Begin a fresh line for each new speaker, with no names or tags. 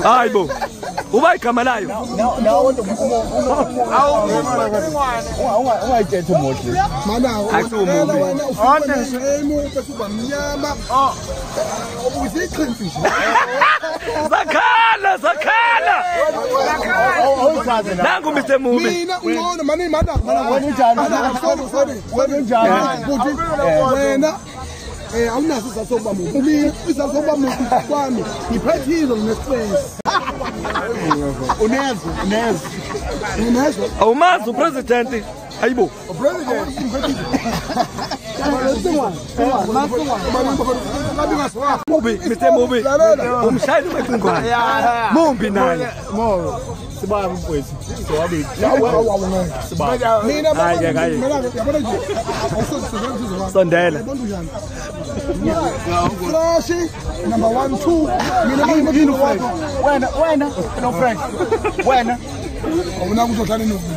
Hayi bo. Uba igama layo.
Ungayithethe mohle.
Mana
Akuwumubi. Zakhala. Nangu Mr. Mubi.
Mina ungcono mani madam. Wena awunaso isasoba muntu. Mina isasoba muntu kwami. Ngiphethile ngespace. Unezwa.
Awumazi upresident. Hayibo. Mubi, Mr. Mubi. Umshayeli wecingwane. Mumbi naye.
Sibaya mfowethu.
Mina
hayi. Sondela.
Flash number 1 2 mina ngiyini wakho
Wena no friend. Wena
awuna kuzodlala nomuntu